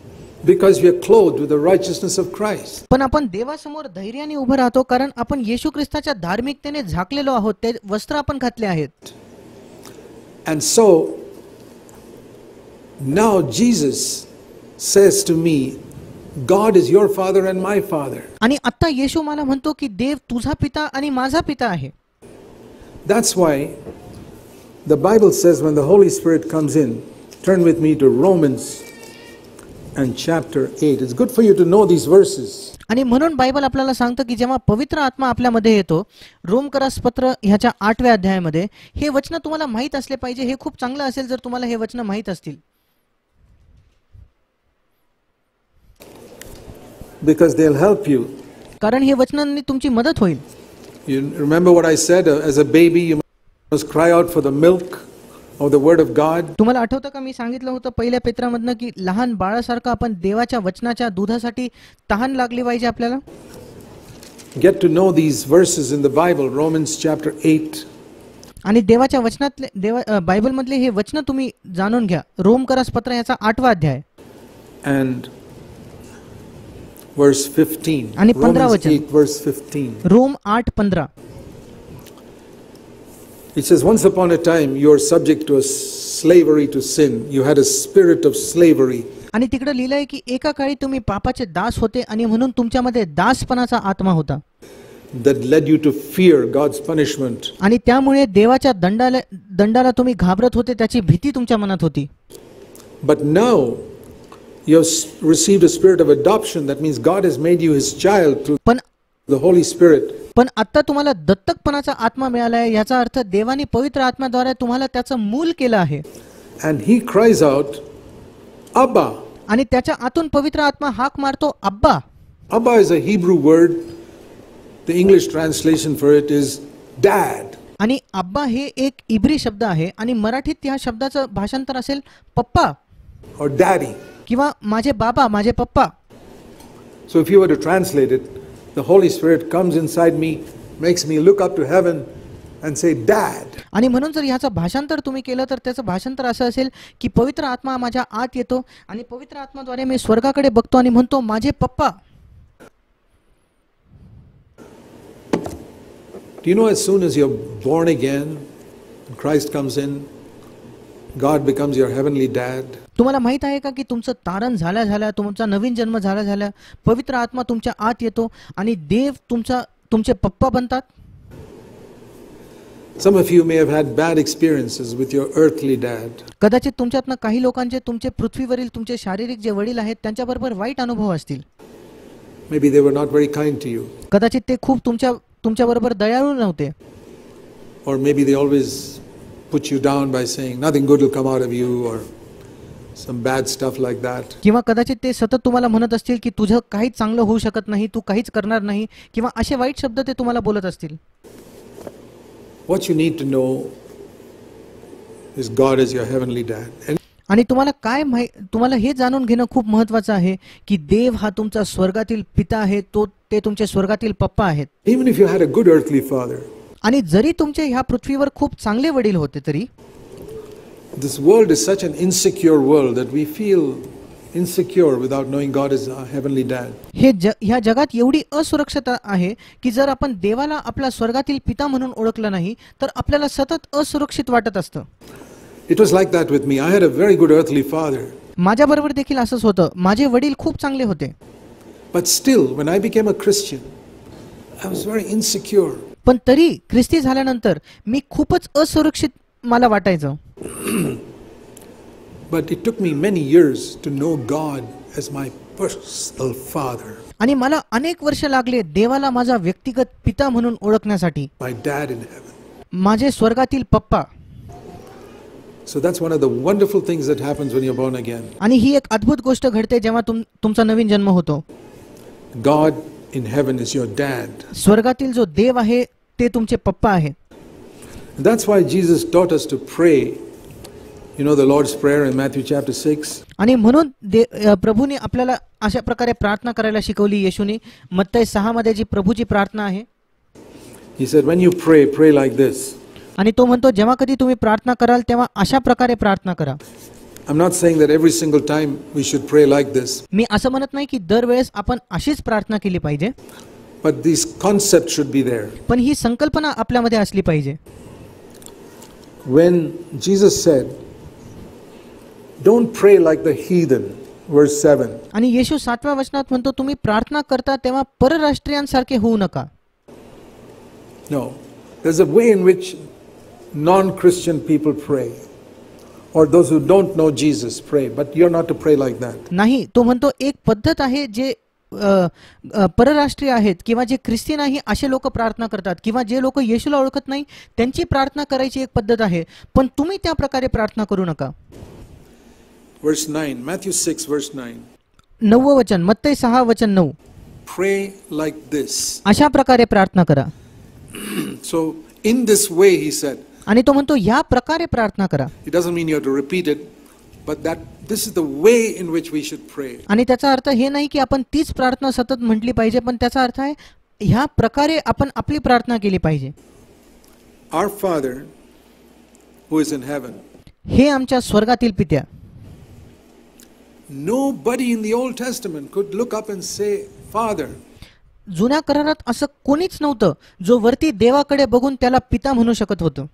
because we are clothed with the righteousness of Christ. पण आपण देवासमोर धैर्याने उभं राहतो कारण आपण येशू ख्रिस्ताच्या धार्मिकतेने झाकलेलो आहोत, ते वस्त्र आपण घातले आहेत. And so now Jesus says to me, God is your father and my father. आणि आता येशू मला म्हणतो की देव तुझा पिता आणि माझा पिता आहे. That's why the Bible says when the Holy Spirit comes in, turn with me to Romans and chapter 8. It's good for you to know these verses. आणि म्हणून बायबल आपल्याला सांगतं की जेव्हा पवित्र आत्मा आपल्यामध्ये येतो, रोमकरास पत्र ह्याच्या 8व्या अध्यायामध्ये, हे वचन तुम्हाला माहित असले पाहिजे. हे खूप चांगलं असेल जर तुम्हाला हे वचन माहित असतील. Because they'll help you. कारण हे वचनांनी तुमची मदत होईल. You remember what I said, as a baby you must cry out for the milk of the word of God. तुम्हाला आठवतं का मी सांगितलं होतं पहिल्या पेत्रामधनं की लहान बाळासारखं आपण देवाच्या वचनाच्या दुधासाठी तहान लागली पाहिजे आपल्याला. Get to know these verses in the Bible, Romans chapter 8. आणि देवाच्या वचनातले बायबल मधले हे वचन तुम्ही जाणून घ्या. रोमकरास पत्र याचा 8वा अध्याय And verse 15. आणि 15 Romans वचन. 8 verse 15. Rome 8:15. It says, once upon a time you were subject to a slavery to sin. You had a spirit of slavery. आणि तिकडे लिहिलंय की एका काळी तुम्ही पापाचे दास होते आणि म्हणून तुमच्यामध्ये दासपणाचा आत्मा होता. That led you to fear God's punishment. आणि त्यामुळे देवाच्या दंडाला तुम्ही घाबरत होते, त्याची भीती तुमच्या मनात होती. But now you have received a spirit of adoption. That means God has made you his child through the Holy Spirit. पण आता तुम्हाला दत्तकपणाचा आत्मा मिळाला आहे. याचा अर्थ देवाने पवित्र आत्म्याद्वारे तुम्हाला त्याचं मूल केलं आहे. And he cries out, Abba. आणि त्याच्या आतून पवित्र आत्मा हाक मारतो, अब्बा. Abba is a Hebrew word. The English translation for it is dad. आणि अब्बा हे एक इब्री शब्द आहे आणि मराठीत या शब्दाचं भाषांतर असेल पप्पा or daddy. किंवा माझे बाबा, माझे पप्पा. So if you were to translate it, the Holy Spirit comes inside me, makes me look up to heaven and say dad. आणि म्हणून जर ह्याचं भाषांतर तुम्ही केलं तर त्याचं भाषांतर असं असेल की पवित्र आत्मा माझ्या आत येतो आणि पवित्र आत्म्याद्वारे मी स्वर्गाकडे बघतो आणि म्हणतो माझे पप्पा. Do you know as soon as you're born again, Christ comes in, God becomes your heavenly dad. तुम्हाला माहित आहे का की तुमचं तारण झाल्या तुमचा नवीन जन्म झाल्या पवित्र आत्मा तुमच्या आत येतो आणि देव तुमचे पप्पा बनतात. Some of you may have had bad experiences with your earthly dad. कदाचित तुमच्यातनं काही लोकांचे तुमचे पृथ्वीवरील तुमचे शारीरिक जे वडील आहेत त्यांच्याबरोबर वाईट अनुभव असतील. Maybe they were not very kind to you. कदाचित ते खूप तुमच्याबरोबर दयाळू नव्हते. Or maybe they always put you down by saying nothing good will come out of you or some bad stuff like that. किंवा कदाचित ते सतत तुम्हाला म्हणत असतील की तुझं काहीच चांगलं होऊ शकत नाही, तू काहीच करणार नाही, किंवा असे वाईट शब्द ते तुम्हाला बोलत असतील. What you need to know is God is your heavenly dad. आणि तुम्हाला हे जाणून घेणं खूप महत्त्वाचं आहे की देव हा तुमचा स्वर्गातील पिता आहे, ते तुमचे स्वर्गातील पप्पा आहेत. Even if you had a good earthly father. आणि जरी तुमचे ह्या पृथ्वीवर खूप चांगले वडील होते तरी this world is such an insecure world that we feel insecure without knowing God is our heavenly dad. ह्या जगात एवढी असुरक्षता आहे की जर आपण देवाला आपला स्वर्गातील पिता म्हणून ओळखलं नाही तर आपल्याला सतत असुरक्षित वाटत असतं. It was like that with me. I had a very good earthly father. माझ्याबरोबर देखील असंच होतं. माझे वडील खूप चांगले होते. But still when I became a Christian I was very insecure. पण तरी ख्रिस्ती झाल्यानंतर मी खूपच असुरक्षित मला वाटायचं. But it took me many years to know God as my personal father. आणि मला अनेक वर्ष लागले देवाला माझा व्यक्तिगत पिता म्हणून ओळखण्यासाठी. My dad in heaven. माझे स्वर्गातील पप्पा. So that's one of the wonderful things that happens when you're born again. आणि ही एक अद्भुत गोष्ट घडते जेव्हा तुमचा नवीन जन्म होतो. God in heaven is your dad. स्वर्गातील जो देव आहे ते तुमचे पप्पा आहेत. That's why Jesus taught us to pray. You know the Lord's Prayer in Matthew chapter 6. आणि म्हणून प्रभूने आपल्याला अशा प्रकारे प्रार्थना करायला शिकवली. येशूने मत्तई 6 मध्ये जी प्रभूची प्रार्थना आहे. He said when you pray, pray like this. आणि तो म्हणतो जेव्हा कधी तुम्ही प्रार्थना कराल तेव्हा अशा प्रकारे प्रार्थना करा. I'm not saying that every single time we should pray like this. मी असं म्हणत नाही की दरवेळेस आपण अशीच प्रार्थना केली पाहिजे, But these concepts should be there. पण ही संकल्पना आपल्यामध्ये असली पाहिजे. When Jesus said, "Don't pray like the heathen," verse 7. आणि येशू 7व्या वचनात म्हणतो तुम्ही प्रार्थना करता तेव्हा परराष्ट्रीयांसारखे होऊ नका. No, there's a way in which non-Christian people pray, or those who don't know Jesus pray, but you're not to pray like that. नाही, तो म्हणतो एक पद्धत आहे जे परराष्ट्रीय आहेत किंवा जे ख्रिस्ती नाही असे लोक प्रार्थना करतात किंवा जे लोक येशूला ओळखत नाही त्यांची प्रार्थना करायची एक पद्धत आहे, पण तुम्ही त्या प्रकारे प्रार्थना करू नका. Verse 9, Matthew 6 verse 9. 9वं वचन, मत्तई 6 वचन 9. Pray like this. अशा प्रकारे प्रार्थना करा. So in this way he said. आणि तो म्हणतो या प्रकारे प्रार्थना करा. It doesn't mean you have to repeat it, but that this is the way in which we should pray. आणि त्याचा अर्थ हे नाही की आपण तीच प्रार्थना सतत म्हटली पाहिजे, पण त्याचा अर्थ आहे ह्या प्रकारे आपण आपली प्रार्थना केली पाहिजे. Our Father who is in heaven. हे आमच्या स्वर्गातील पित्या. Nobody in the Old Testament could look up and say, Father. जुन्या करारात असं कोणीच नव्हतं जो वरती देवाकडे बघून त्याला पिता म्हणू शकत होतं.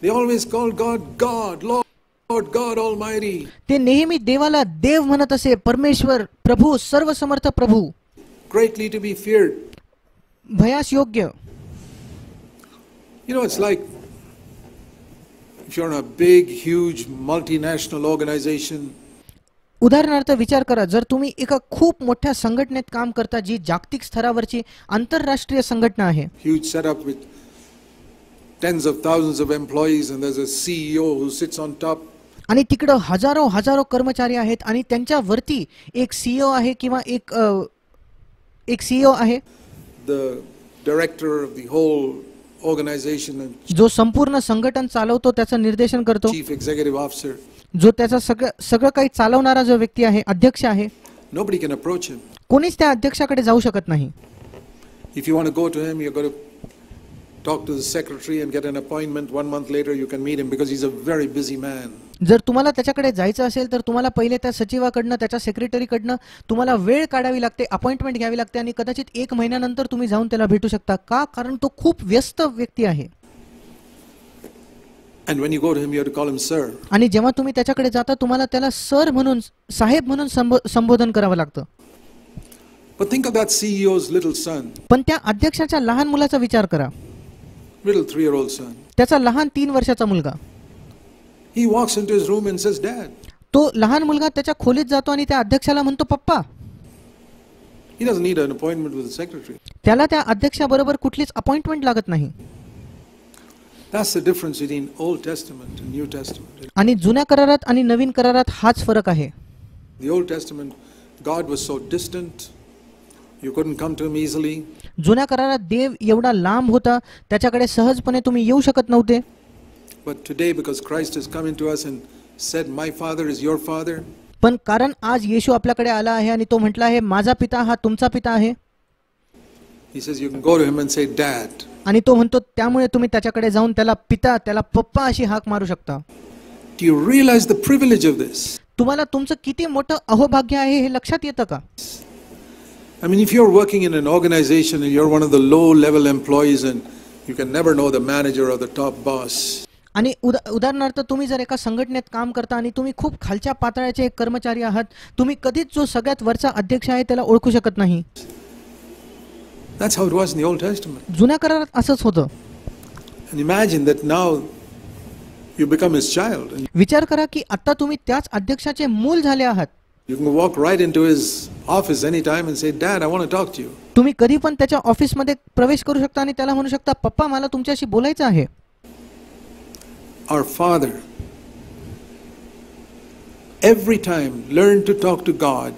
They always called God, God, Lord God Almighty. ते नेहमी देवाला देव म्हणत असे, परमेश्वर, प्रभू, सर्वसमर्थ प्रभू. Greatly to be feared. भयास योग्य. You know, it's like if you're in a big, huge, multinational organization. उदाहरणार्थ विचार करा, जर तुम्ही एका खूप मोठ्या संघटनेत काम करता जी जागतिक स्तरावरची आंतरराष्ट्रीय संघटना आहे. Huge setup with tens of thousands of employees and there's a CEO who sits on top. आणि तिकडे हजारो हजारो कर्मचारी आहेत आणि त्यांच्या वरती एक सीईओ आहे किंवा एक सीईओ आहे. The director of the whole organization and जो संपूर्ण संघटन चालवतो त्याचं निर्देशन करतो. chief executive officer. जो त्याचा सगळं काही चालवणारा जो व्यक्ती आहे, अध्यक्ष आहे. Nobody can approach him. कोणीच त्या अध्यक्षाकडे जाऊ शकत नाही. If you want to go to him, you're going to talk to the secretary and get an appointment. 1 month later you can meet him because he's a very busy man. जर तुम्हाला त्याच्याकडे जायचं असेल तर तुम्हाला पहिले त्या सचिवाकडनं, त्याच्या सेक्रेटरीकडनं तुम्हाला वेळ काढावी लागते, अपॉइंटमेंट घ्यावी लागते आणि कदाचित 1 महिन्यानंतर तुम्ही जाऊन त्याला भेटू शकता. का? कारण तो खूप व्यस्त व्यक्ती आहे. And when you go to him, you have to call him sir. आणि जेव्हा तुम्ही त्याच्याकडे जाता तुम्हाला त्याला सर म्हणून, साहेब म्हणून संबोधन करावं लागतं. But think of that CEO's little son. पण त्या अध्यक्षाच्या लहान मुलाचा विचार करा. Little 3-year-old son. त्याचा लहान 3 वर्षाचा मुलगा. He walks into his room and says, Dad. तो लहान मुलगा त्याच्या खोलीत जातो आणि त्या अध्यक्षाला म्हणतो पप्पा. He doesn't need an appointment with the secretary. त्याला त्या अध्यक्षाबरोबर कुठलीच अपॉइंटमेंट लागत नाही. That's the difference between Old Testament and New Testament. आणि जुन्या करारात आणि नवीन करारात हाच फरक आहे. The Old Testament, God was so distant, you couldn't come to him easily. जुन्या करारात देव एवढा लांब होता, त्याच्याकडे सहजपणे तुम्ही येऊ शकत नव्हते. But today, because Christ has come into us and said, My Father is your Father. पण कारण आज येशू आपल्याकडे आला आहे आणि तो म्हटला आहे माझा पिता हा तुमचा पिता आहे. He says you can go to him and say, Dad. आणि तो म्हणतो त्यामुळे तुम्ही त्याच्याकडे जाऊन त्याला पिता, त्याला पप्पा अशी हाक मारू शकता. Do you realize the privilege of this? तुम्हाला तुमचं किती मोठं अहोभाग्य आहे हे लक्षात येतं का? I mean, if you're working in an organization and you're one of the low-level employees and you can never know the manager or the top boss. आणि उदाहरणार्थ तुम्ही जर एका संघटनेत काम करता आणि तुम्ही खूप खालच्या पातळ्याचे एक कर्मचारी आहात, तुम्ही कधीच जो सगळ्यात वरचा अध्यक्ष आहे त्याला ओळखू शकत नाही. That's how it was in the Old Testament. जुन्या करारात असंच होतं. And imagine that now you become his child. विचार करा की आता तुम्ही त्याच अध्यक्षाचे मूल झाले आहात. You can walk right into his office anytime and say, Dad, I want to talk to you. तुम्ही कधी पण त्याच्या ऑफिसमध्ये प्रवेश करू शकता आणि त्याला म्हणू शकता पप्पा मला तुमच्याशी बोलायचं आहे. Our Father. Every time learn to talk to God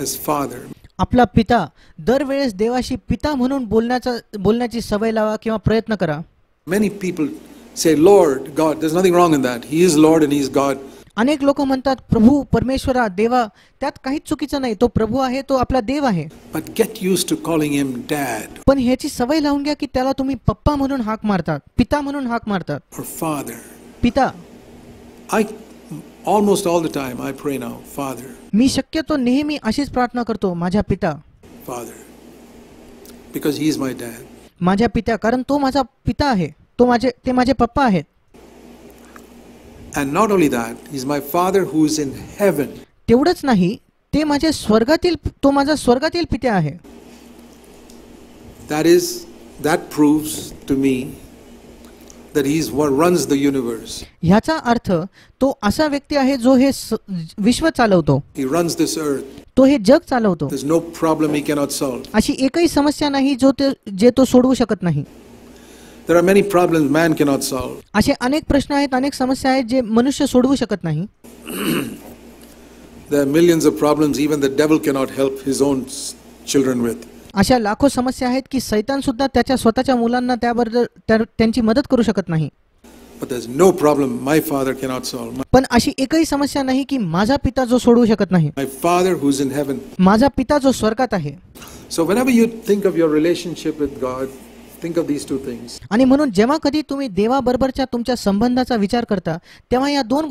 as Father. आपला पिता, दरवेळेस देवाशी पिता म्हणून बोलण्याची सवय लावा किंवा प्रयत्न करा. Many people say Lord God. There's nothing wrong in that. He is Lord and he is God. अनेक लोक म्हणतात प्रभू, परमेश्वरा, देवा, त्यात काहीच चुकीचं नाही, तो प्रभू आहे, तो आपला देव आहे. But get used to calling him dad पण ह्याची सवय लावून घ्या की त्याला तुम्ही पप्पा म्हणून हाक मारतात, पिता म्हणून हाक मारतात, or father. पिता. I almost all the time I pray now, Father, मी शक्यतो नेहमी अशीच प्रार्थना करतो, माझ्या पिता, Father, because he is my dad. माझ्या पिता, कारण तो माझा पिता आहे, ते माझे पप्पा आहेत. And not only that, he's my Father who is in heaven. तेवढंच नाही, ते तो माझा स्वर्गातील पिता आहे. That proves to me that he is what runs the universe. ह्याचा अर्थ तो असा व्यक्ती आहे जो हे विश्व चालवतो. He runs this earth. तो हे जग चालवतो. There's no problem he cannot solve. अशी एकही समस्या नाही जे तो सोडवू शकत नाही. There are many problems man cannot solve. असे अनेक प्रश्न आहेत, अनेक समस्या आहेत जे मनुष्य सोडवू शकत नाही. There are millions of problems even the devil cannot help his own children with. अशा लाखो समस्या आहेत की सैतान सुद्धा त्याच्या स्वतःच्या मुलांना त्याबरोबर त्यांची मदत करू शकत नाही. But there's no problem my Father cannot solve. पण अशी एकही समस्या नाही की माझा पिता जो सोडवू शकत नाही. My Father who's in heaven. माझा पिता जो स्वर्गात आहे. So whenever you think of your relationship with God, think of these two things. आणि म्हणून जेव्हा कधी तुम्ही देवाबरोबरच्या तुमच्या संबंधाचा विचार करता तेव्हा या दोन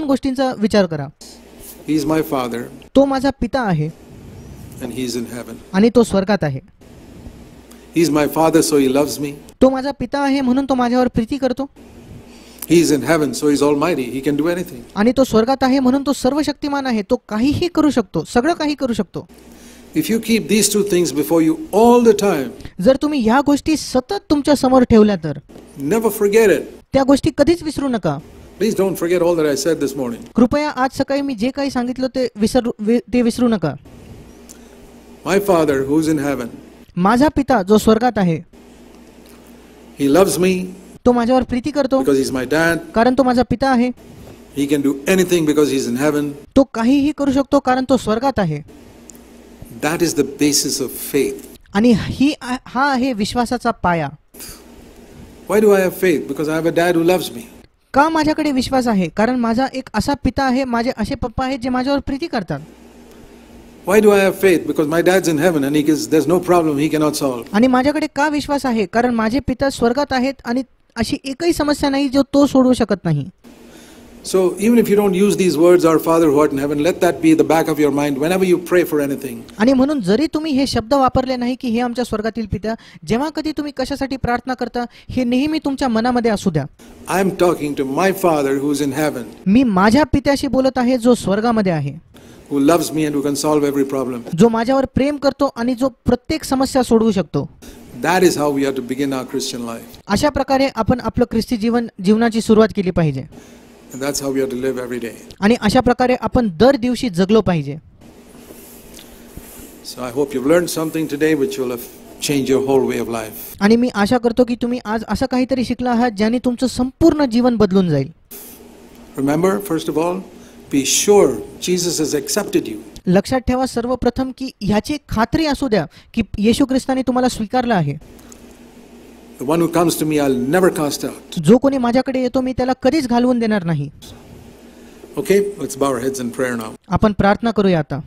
गोष्टींचा विचार करा. He is my Father. तो माझा पिता आहे. And he is in heaven. आणि तो स्वर्गात आहे. He is my Father, so he loves me. तो माझा पिता आहे म्हणून तो माझ्यावर प्रीती करतो. He is in heaven, so he is almighty. He can do anything. आणि तो स्वर्गात आहे म्हणून तो सर्वशक्तिमान आहे, तो काहीही करू शकतो, सगळं काही करू शकतो. If you keep these two things before you all the time, जर तुम्ही ह्या गोष्टी सतत तुमच्या समोर ठेवल्या तर never forget it. त्या गोष्टी कधीच विसरू नका. Please don't forget all that I said this morning. कृपया आज सकाळी मी जे काही सांगितलं ते विसरू नका. My Father who is in heaven. माझा पिता जो स्वर्गात आहे. He loves me. तो माझ्यावर प्रीती करतो. Because he's my dad. कारण तो माझा पिता आहे. He can do anything because he's in heaven. तो काहीही करू शकतो कारण तो स्वर्गात आहे. That is the basis of faith. आणि हा आहे विश्वासाचा पाया. Why do I have faith? Because I have a dad who loves me. का माझ्याकडे विश्वास आहे? कारण माझा एक असा पिता आहे, माझे असे पप्पा आहेत जे माझ्यावर प्रीती करतात. Why do I have faith? Because my dad's in heaven and there's no problem he cannot solve. आणि माझ्याकडे का विश्वास आहे? कारण माझे पिता स्वर्गात आहेत आणि अशी एकही समस्या नाही जो तो सोडवू शकत नाही. So even if you don't use these words, our Father who art in heaven, let that be the back of your mind whenever you pray for anything. आणि म्हणून जरी तुम्ही हे शब्द वापरले नाही की हे आमच्या स्वर्गातील पिता, जेव्हा कधी तुम्ही कशासाठी प्रार्थना करता हे नेहमी तुमच्या मनामध्ये असू द्या. I am talking to my Father who is in heaven. मी माझ्या पित्याशी बोलत आहे जो स्वर्गामध्ये आहे. Who loves me and who can solve every problem. जो माझ्यावर प्रेम करतो आणि जो प्रत्येक समस्या सोडवू शकतो. That is how we have to begin our Christian life. अशा प्रकारे आपण आपलं ख्रिस्ती जीवनाची सुरुवात केली पाहिजे. And that's how we have to live every day. आणि अशा प्रकारे आपण दर दिवशी जगलो पाहिजे. So I hope you've learned something today which will have changed your whole way of life. आणि मी आशा करतो की तुम्ही आज असं काहीतरी शिकला आहात ज्याने तुमचं संपूर्ण जीवन बदलून जाईल. Remember, first of all, be sure Jesus has accepted you. लक्षात ठेवा सर्वप्रथम की ह्याची खात्री असू द्या की येशू ख्रिस्ताने तुम्हाला स्वीकारलं आहे. The one who comes to me I'll never cast out. जो कोणी माझ्याकडे येतो मी त्याला कधीच घालवून देणार नाही. Okay, let's bow our heads in prayer now. आपण प्रार्थना करूया आता.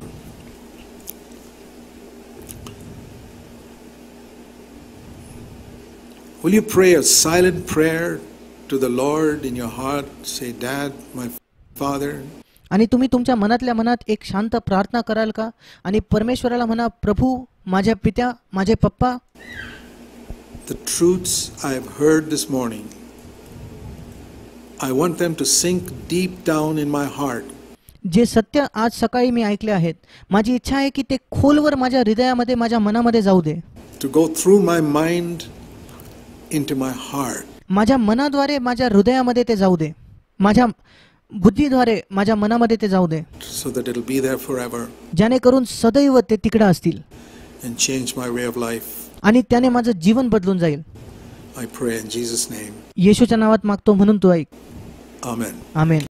Will you pray a silent prayer to the Lord in your heart? Say, Dad, my Father. आणि तुम्ही तुमच्या मनातल्या मनात एक शांत प्रार्थना कराल का? आणि परमेश्वराला म्हणा, प्रभू, माझ्या पित्या, माझे पप्पा, the truths I have heard this morning, I want them to sink deep down in my heart. जे सत्य आज सकाळी मी ऐकले आहेत, माझी इच्छा आहे की ते खोलवर माझ्या हृदयामध्ये, माझ्या मनामध्ये जाऊ दे. To go through my mind into my heart. माझ्या मनाद्वारे माझ्या हृदयामध्ये ते जाऊ दे. माझ्या बुद्धीद्वारे माझ्या मनामध्ये ते जाऊ दे. So that it'll be there forever. ज्याने करून सदैव ते तिकडे असतील. And change my way of life. आणि त्याने माझं जीवन बदलून जाईल. I pray in Jesus' name. येशूच्या नावात मागतो म्हणून तू ऐक. Amen. आमेन.